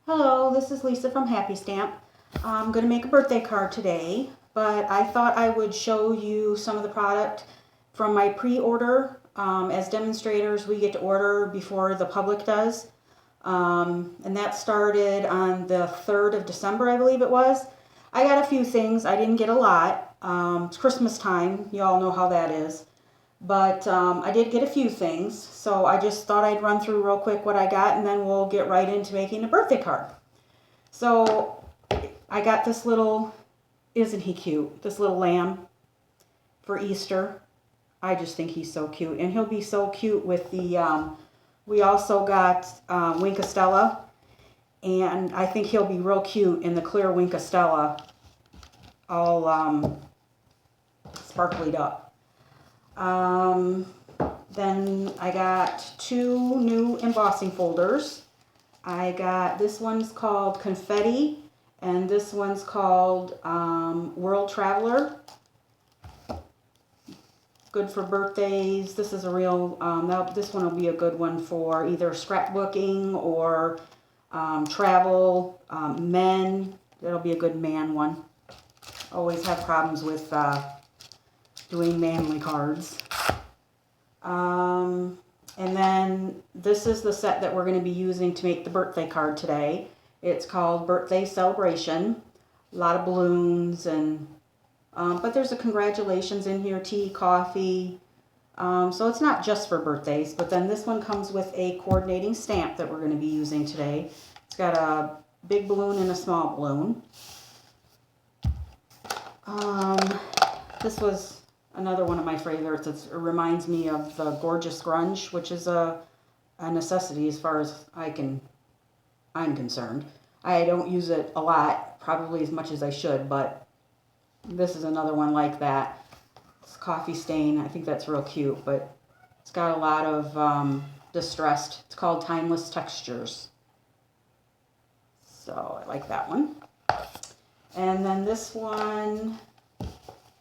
Hello, this is Lisa from Happy Stamp. I'm going to make a birthday card today, but I thought I would show you some of the product from my pre-order. As demonstrators, we get to order before the public does. And that started on the 3rd of December, I believe it was. I got a few things. I didn't get a lot. It's Christmas time. You all know how that is. But I did get a few things, so I just thought I'd run through real quick what I got, and then we'll get right into making a birthday card. So I got this little, isn't he cute, this little lamb for Easter. I just think he's so cute, and he'll be so cute with the, we also got Wink Stella, and I think he'll be real cute in the clear Wink Stella, all sparkled up. Then I got 2 new embossing folders. I got, this one's called Confetti, and this one's called World Traveler. Good for birthdays. This is a real, this one will be a good one for either scrapbooking or travel, men. It'll be a good man one. Always have problems with doing manly cards. And then this is the set that we're going to be using to make the birthday card today. It's called Birthday Celebration. A lot of balloons and but there's a congratulations in here, tea, coffee. So it's not just for birthdays, but then this one comes with a coordinating stamp that we're going to be using today. It's got a big balloon and a small balloon. This was another one of my favorites. It reminds me of the Gorgeous Grunge, which is a necessity as far as I'm concerned. I don't use it a lot, probably as much as I should, but this is another one like that. It's coffee stain. I think that's real cute, but it's got a lot of distressed. It's called Timeless Textures. So I like that one. And then this one,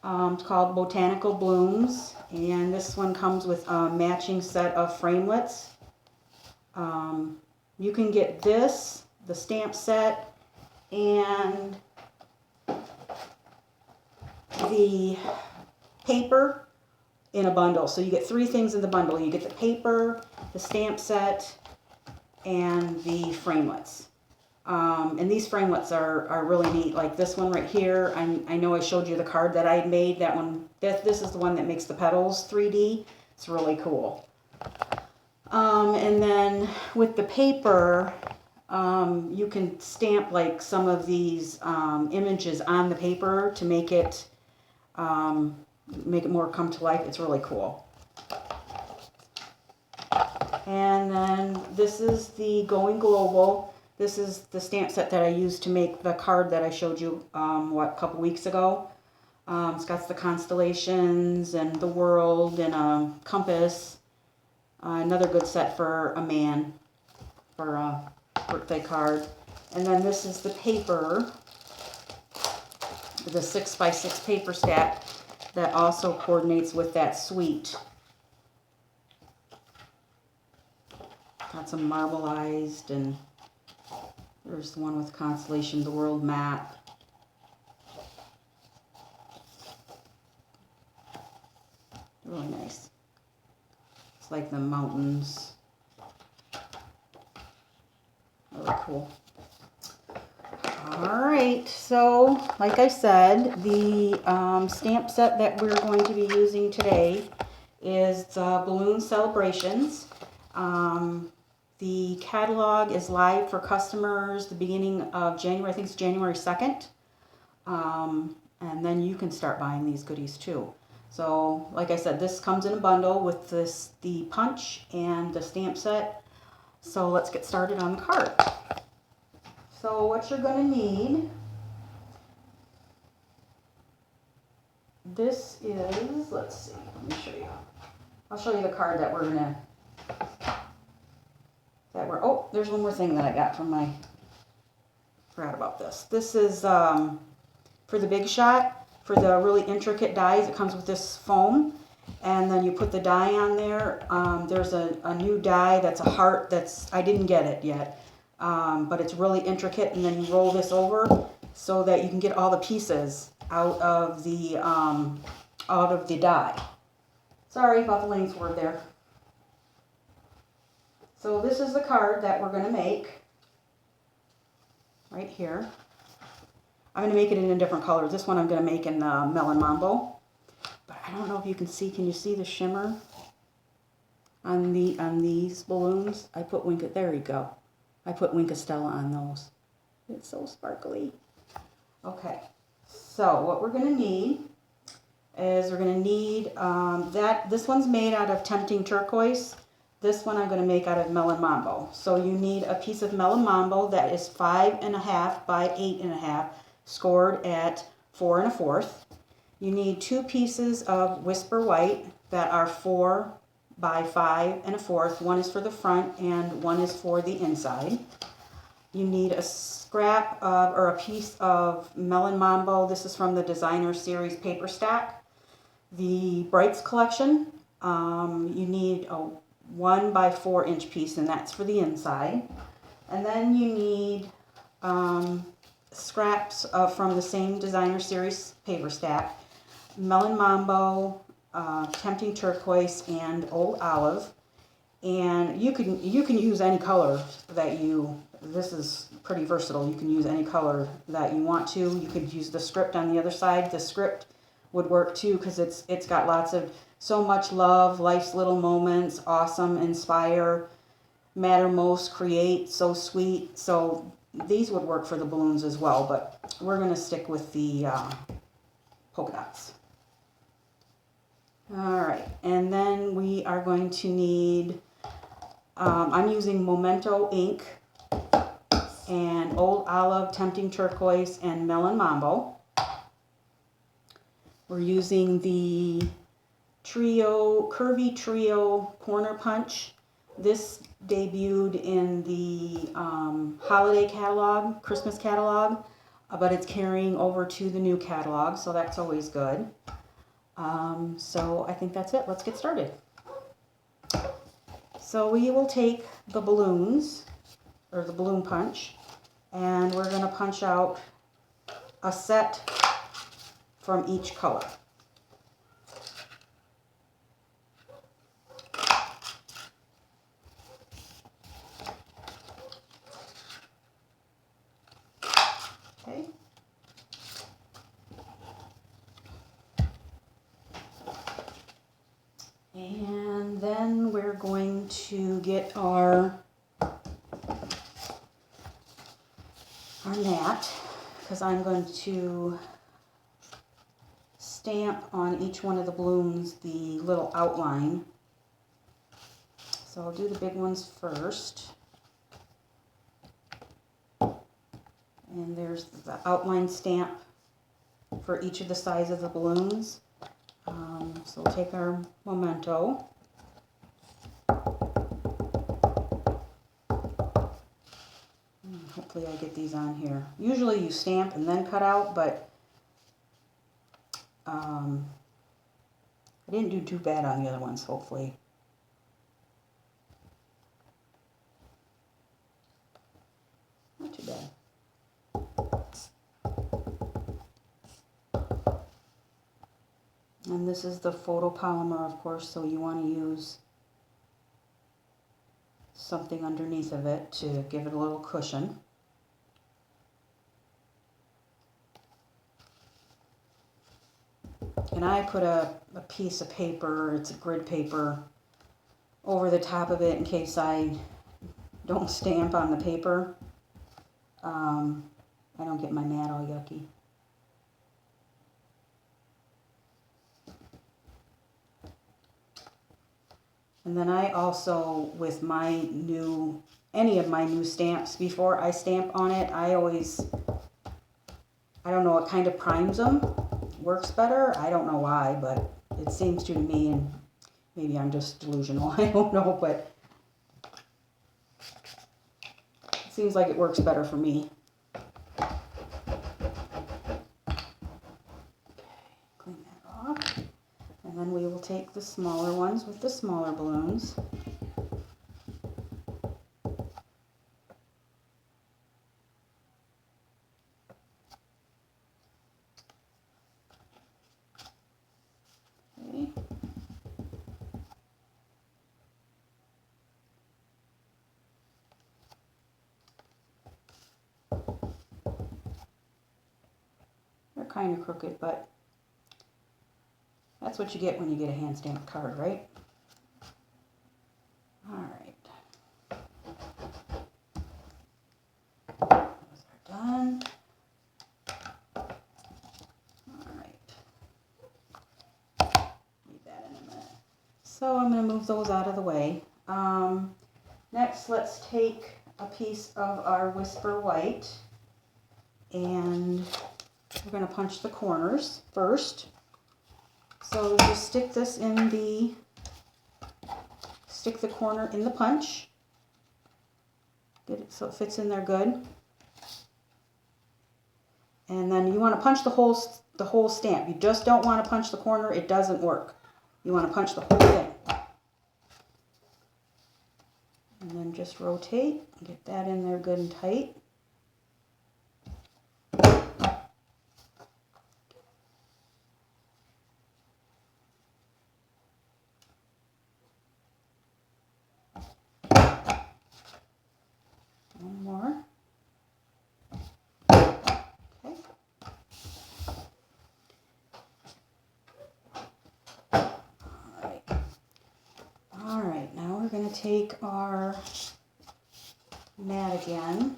it's called Botanical Blooms, and this one comes with a matching set of framelits. You can get this, the stamp set, and the paper in a bundle. So you get 3 things in the bundle. You get the paper, the stamp set, and the framelits. And these framelits are really neat. Like this one right here, I know I showed you the card that I made. That one, this is the one that makes the petals 3D. It's really cool. And then with the paper, you can stamp like some of these images on the paper to make it more come to life. It's really cool. And then this is the Going Global. This is the stamp set that I used to make the card that I showed you, a couple weeks ago. It's got the constellations and the world and a compass. Another good set for a man for a birthday card. And then this is the paper, the 6x6 paper stack that also coordinates with that suite. Got some marbleized, and there's the one with constellation, the world map. Really nice. It's like the mountains. Really cool. Alright, so like I said, the stamp set that we're going to be using today is the Balloon Celebrations. The catalog is live for customers the beginning of January. I think it's January 2nd. And then you can start buying these goodies too. So, like I said, this comes in a bundle with the punch and the stamp set. So let's get started on the card. So what you're going to need, this is, let's see, let me show you. I'll show you the card that we're going to, oh, there's one more thing that I got from my, forgot about this. This is for the Big Shot, for the really intricate dies. It comes with this foam, and then you put the die on there. There's a new die that's a heart. I didn't get it yet. but it's really intricate, and then you roll this over so that you can get all the pieces out of the die. Sorry about the length word there. So this is the card that we're going to make right here. I'm going to make it in a different color. This one I'm going to make in the Melon Mambo. But I don't know if you can see. Can you see the shimmer on these balloons? I put there you go. I put Wink Stella on those. It's so sparkly. Okay, so what we're going to need is this one's made out of Tempting Turquoise. This one I'm going to make out of Melon Mambo. So you need a piece of Melon Mambo that is 5.5 by 8.5, scored at 4 1/4. You need 2 pieces of Whisper White that are 4 by 5 1/4. One is for the front and one is for the inside. You need a scrap of, or a piece of Melon Mambo. This is from the Designer Series paper stack. The Brights collection, you need a 1 by 4 inch piece, and that's for the inside. And then you need scraps from the same Designer Series paper stack, Melon Mambo, Tempting Turquoise, and Old Olive. And you can use any color that this is pretty versatile. You can use any color that you want to. You could use the script on the other side. The script would work too, because it's got lots of so much love, life's little moments, awesome, inspire, matter most, create, so sweet. So these would work for the balloons as well, but we're going to stick with the polka dots. All right, and then we are going to need, I'm using Memento ink and Old Olive, Tempting Turquoise, and Melon Mambo. We're using the Curvy Trio Corner Punch. This debuted in the holiday catalog, Christmas catalog, but it's carrying over to the new catalog, so that's always good. So I think that's it. Let's get started. So we will take the balloons, or the balloon punch, and we're going to punch out a set from each color. Okay. And then we're going to get our mat, because I'm going to stamp on each one of the balloons the little outline. So I'll do the big ones first. And there's the outline stamp for each of the sides of the balloons. So we'll take our Memento. Hopefully I get these on here. Usually you stamp and then cut out, but I didn't do too bad on the other ones, hopefully. Not too bad. And this is the photopolymer, of course, so you want to use something underneath of it to give it a little cushion. And I put a piece of paper, it's a grid paper, over the top of it in case I don't stamp on the paper. I don't get my mat all yucky. And then I also, with any of my new stamps, before I stamp on it, I don't know what kind of primes them. Works better. I don't know why, but it seems to me, and maybe I'm just delusional. I don't know, but it seems like it works better for me. Clean that off. And then we will take the smaller ones with the smaller balloons. kind of crooked, but that's what you get when you get a hand stamped card, right? All right. Those are done. All right. Leave that in a minute. So I'm going to move those out of the way. Next, let's take a piece of our Whisper White, and we're going to punch the corners first. So just stick this in the, stick the corner in the punch. Get it so it fits in there good. And then you want to punch the whole stamp. You just don't want to punch the corner. It doesn't work. You want to punch the whole thing. And then just rotate, get that in there good and tight. One more. Okay. All right, now we're going to take our mat again.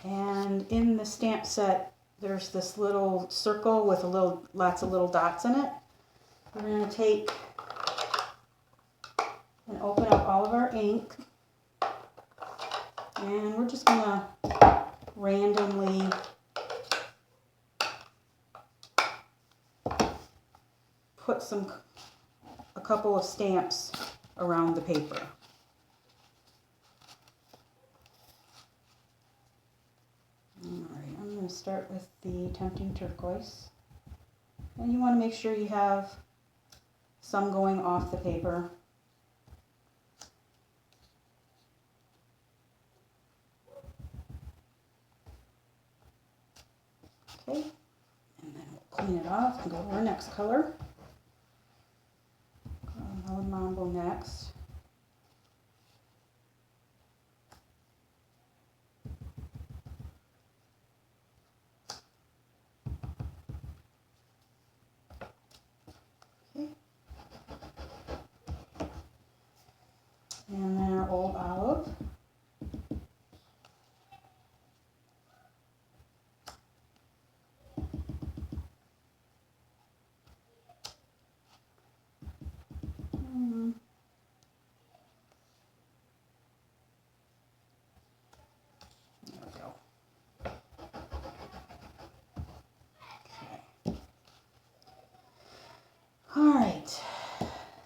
And in the stamp set, there's this little circle with lots of little dots in it. We're going to take and open up all of our ink. And we're just going to randomly put a couple of stamps around the paper. Alright, I'm going to start with the Tempting Turquoise. And you want to make sure you have some going off the paper. Okay, and then we'll clean it off and go to our next color. Melon Mambo next. Okay. And then our Old Olive. Alright,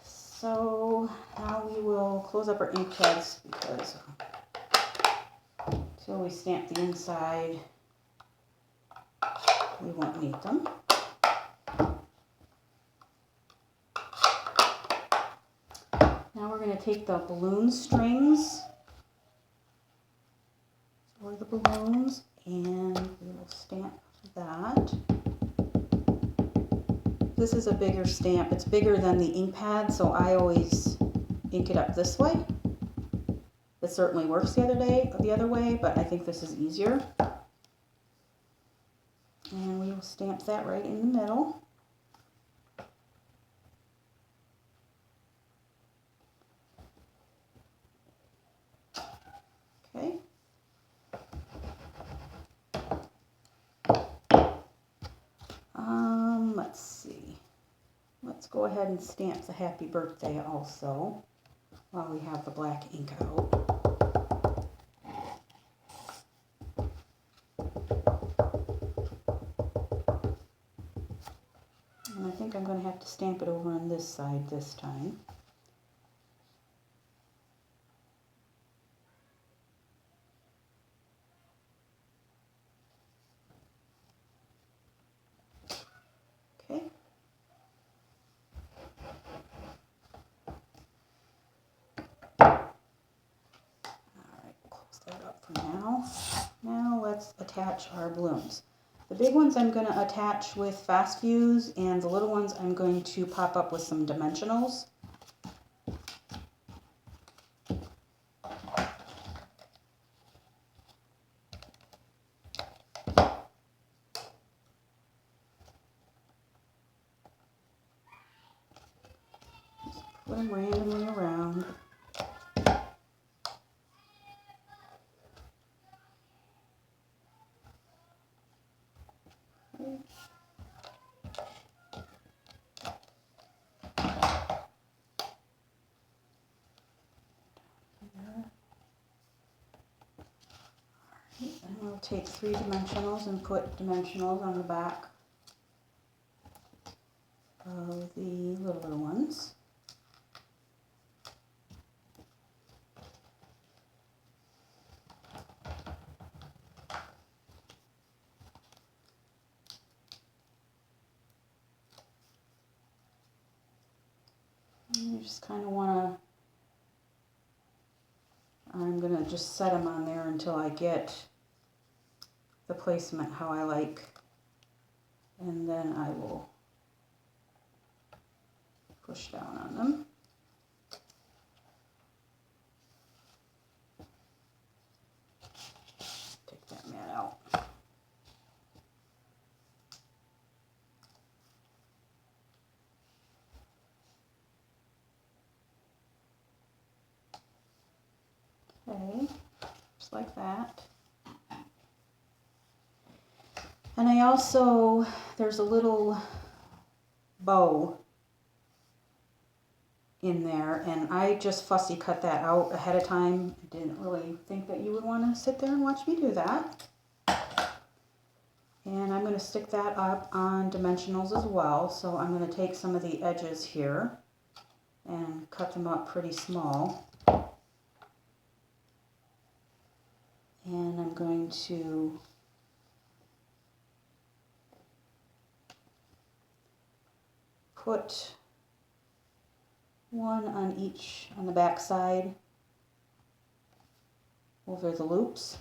so now we will close up our ink pads because until we stamp the inside, we won't need them. Now we're going to take the balloon strings, or the balloons, and we will stamp that. This is a bigger stamp. It's bigger than the ink pad, so I always ink it up this way. It certainly works the other way, but I think this is easier. And we will stamp that right in the middle. Okay. Let's see. Let's go ahead and stamp the happy birthday also while we have the black ink out. And I think I'm going to have to stamp it over on this side this time. Okay. Now let's attach our balloons. The big ones I'm going to attach with fast fuse, and the little ones I'm going to pop up with some dimensionals. Put them randomly around. Okay. And we'll take 3 dimensionals and put dimensionals on the back of the littler ones. And you just kind of want to, I'm going to just set them on there until I get the placement how I like, and then I will push down on them. Take that mat out. Okay, just like that. And I also, there's a little bow in there, and I just fussy cut that out ahead of time. I didn't really think that you would want to sit there and watch me do that. And I'm going to stick that up on dimensionals as well. So I'm going to take some of the edges here and cut them up pretty small. And I'm going to put one on each on the back side over the loops.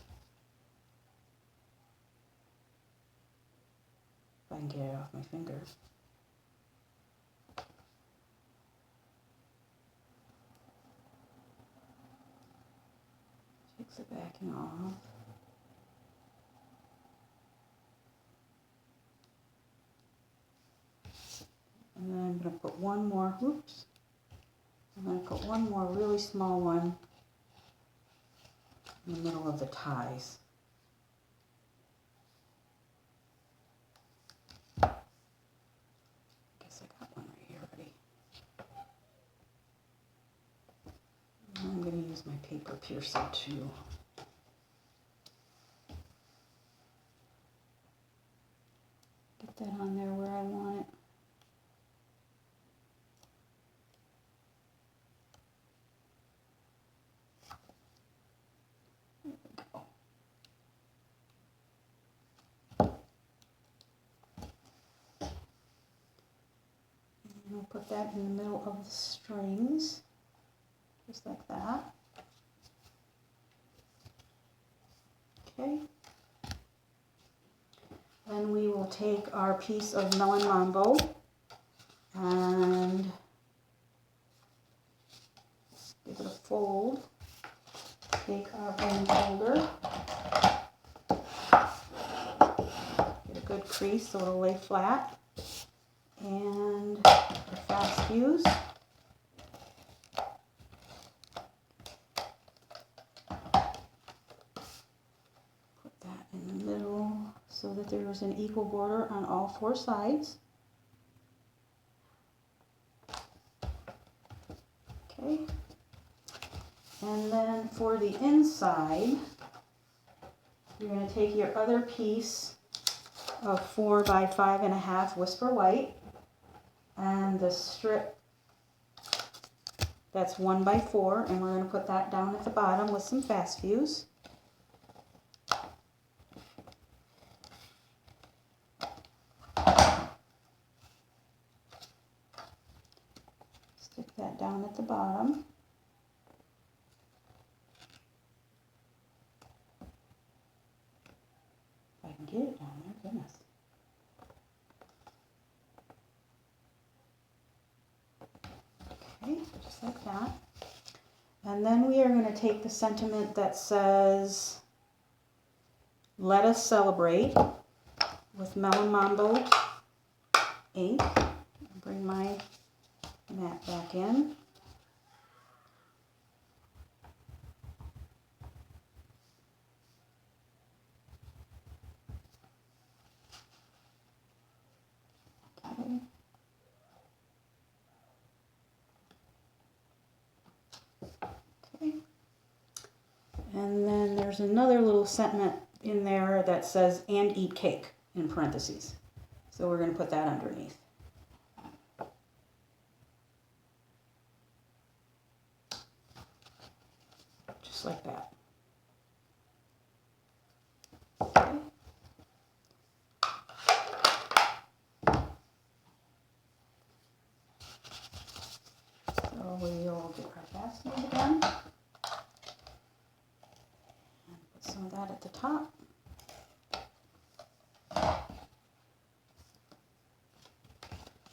If I can get it off my fingers. Takes the backing off. And then I'm going to put one more, whoops, I'm going to put one more really small one in the middle of the ties. I guess I got one right here already. And I'm going to use my paper piercer to get that on there where I want it. We'll put that in the middle of the strings, just like that. Okay. Then we will take our piece of melon mambo and give it a fold. Take our bone folder, get a good crease so it'll lay flat, and our fast fuse. Put that in the middle so that there's an equal border on all 4 sides. Okay. And then for the inside, you're going to take your other piece of 4 by 5.5 Whisper White and the strip that's 1 by 4, and we're going to put that down at the bottom with some fast fuse. Stick that down at the bottom. If I can get it down there, goodness. Okay, just like that. And then we are going to take the sentiment that says, "Let us celebrate," with Melon Mambo ink. Bring my mat back in. And then there's another little sentiment in there that says, "and eat cake," in parentheses. So we're going to put that underneath. Just like that. Okay. So we'll get our basket again. Some of that at the top.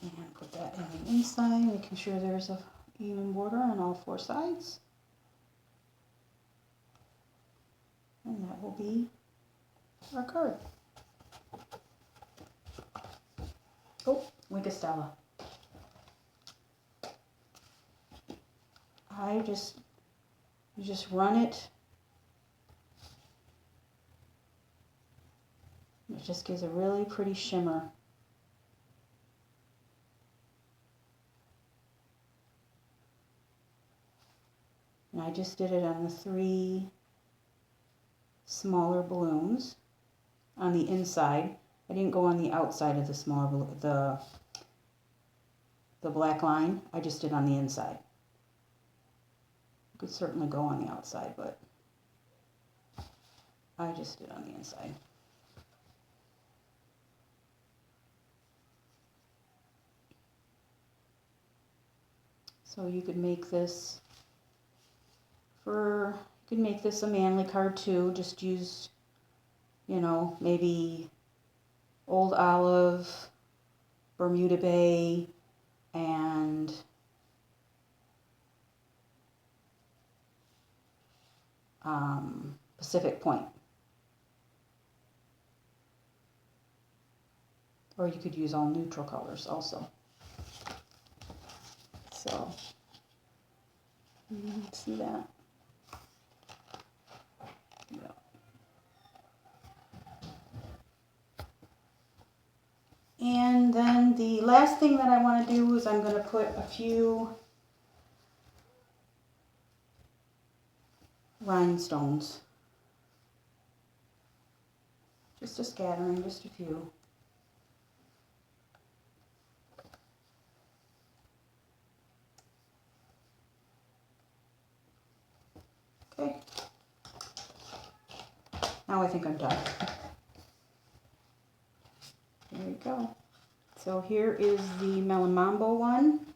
And put that in the inside, making sure there's a even border on all four sides. And that will be our card. Oh, Wink of Stella. You just run it. It just gives a really pretty shimmer. And I just did it on the 3 smaller balloons on the inside. I didn't go on the outside of the smaller balloon, the black line. I just did on the inside. You could certainly go on the outside, but I just did on the inside. So you could make this a manly card too. Just use, you know, maybe Old Olive, Bermuda Bay, and Pacific Point. Or you could use all neutral colors also. So, see that? Yeah. And then the last thing that I want to do is I'm going to put a few rhinestones. Just a scattering, just a few. Okay. Now I think I'm done. There you go. So here is the Melon Mambo one,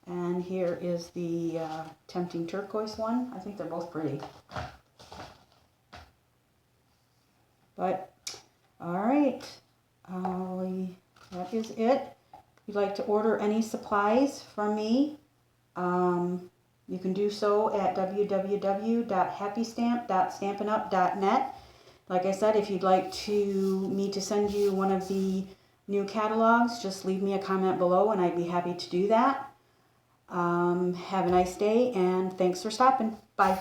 and here is the Tempting Turquoise one. I think they're both pretty. But, alright, that is it. If you'd like to order any supplies from me, you can do so at www.happystamp.stampinup.net. Like I said, if you'd like me to send you one of the new catalogs, just leave me a comment below and I'd be happy to do that. Have a nice day and thanks for stopping. Bye.